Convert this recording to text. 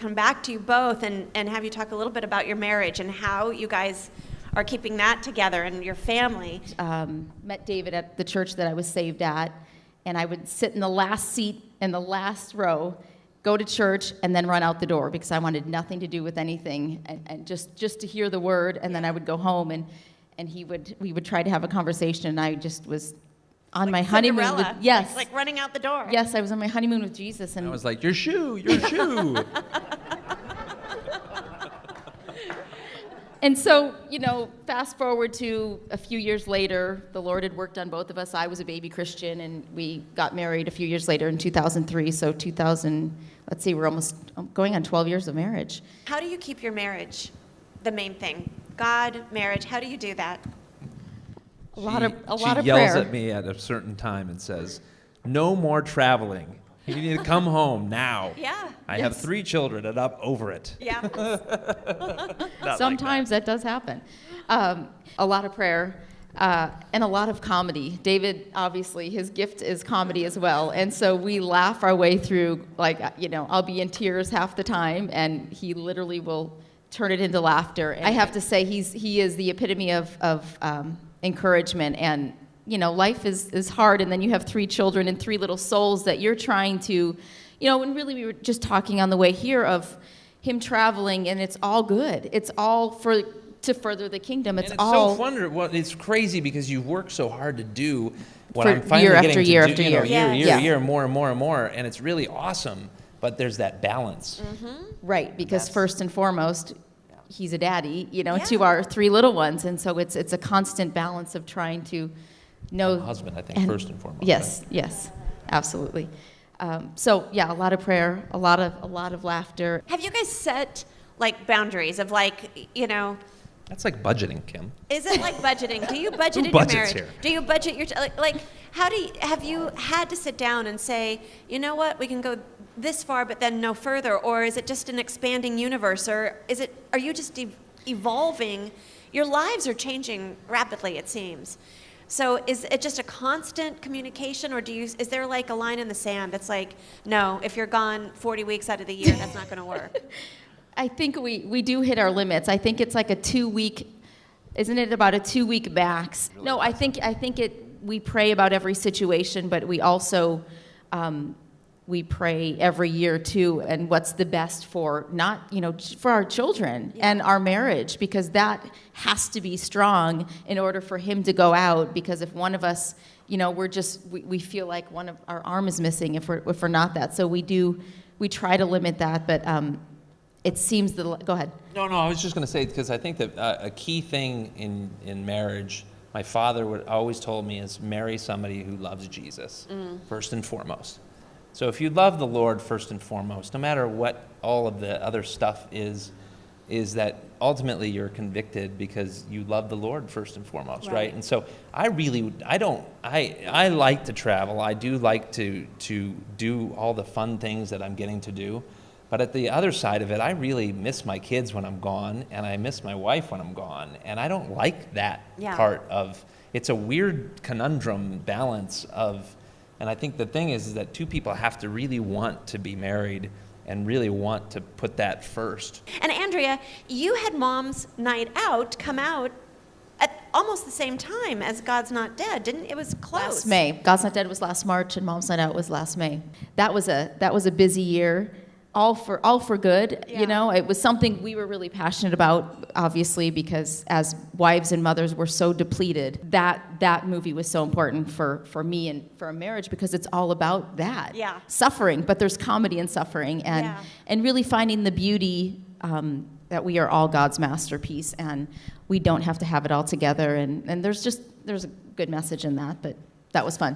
come back to you both and have you talk a little bit about your marriage and how you guys are keeping that together and your family. Met David at the church that I was saved at, and I would sit in the last seat in the last row, go to church, and then run out the door because I wanted nothing to do with anything, and just to hear the word, and then I would go home, and we would try to have a conversation, and I just was on my honeymoon with, yes. Like running out the door. Yes, I was on my honeymoon with Jesus. And I was like, your shoe. And so, fast forward to a few years later, the Lord had worked on both of us. I was a baby Christian, and we got married a few years later in 2003. So we're almost going on 12 years of marriage. How do you keep your marriage the main thing? God, marriage, how do you do that? A lot of She prayer. yells at me at a certain time and says, no more traveling. You need to come home now. Yeah. I have 3 children and I'm over it. Yeah. Sometimes that does happen. A lot of prayer and a lot of comedy. David, obviously, his gift is comedy as well. And so we laugh our way through, I'll be in tears half the time, and he literally will turn it into laughter. I have to say, he is the epitome of encouragement, and life is hard, and then you have 3 children and 3 little souls that you're trying to, and really we were just talking on the way here of him traveling, and it's all good. It's all to further the kingdom. It's all so fun. Well, it's crazy because you've worked so hard to do what for I'm finally year after getting year to after do, year. year, more and more and more, and it's really awesome. But there's that balance. Mm-hmm. Right, because first and foremost, he's a daddy, to our 3 little ones, and so it's a constant balance of trying to know. Husband, I think, first and foremost. Yes, right? Yes, absolutely. A lot of prayer, a lot of laughter. Have you guys set boundaries of That's like budgeting, Kim. Is it like budgeting? Do you budget in your marriage? Here? Do you budget your have you had to sit down and say, you know what, we can go this far but then no further, or is it just an expanding universe, or are you just evolving? Your lives are changing rapidly, it seems. So is it just a constant communication, or is there a line in the sand that's like, no, if you're gone 40 weeks out of the year, that's not going to work? I think we do hit our limits. I think it's like a 2-week, isn't it about a 2-week max? Really? No, I think we pray about every situation, but we also we pray every year too, and what's the best for for our children and our marriage, because that has to be strong in order for him to go out. Because if one of us, we feel like one of our arm is missing if we're not that. So we try to limit that, but it seems go ahead. No, I was just going to say, because I think that a key thing in marriage, my father would always told me, is marry somebody who loves Jesus first and foremost. So if you love the Lord first and foremost, no matter what all of the other stuff is that ultimately you're convicted because you love the Lord first and foremost, right? And so I like to travel. I do like to do all the fun things that I'm getting to do. But at the other side of it, I really miss my kids when I'm gone, and I miss my wife when I'm gone. And I don't like that part of, it's a weird conundrum balance of, and I think the thing is that 2 people have to really want to be married and really want to put that first. And Andrea, you had Mom's Night Out come out at almost the same time as God's Not Dead, didn't it? It was close. Last May. God's Not Dead was last March, and Mom's Night Out was last May. That was a busy year. All for good, It was something we were really passionate about, obviously, because as wives and mothers, we're so depleted. That movie was so important for me and for a marriage, because it's all about that. Yeah. Suffering, but there's comedy in suffering, and really finding the beauty that we are all God's masterpiece, and we don't have to have it all together. And there's a good message in that, but that was fun.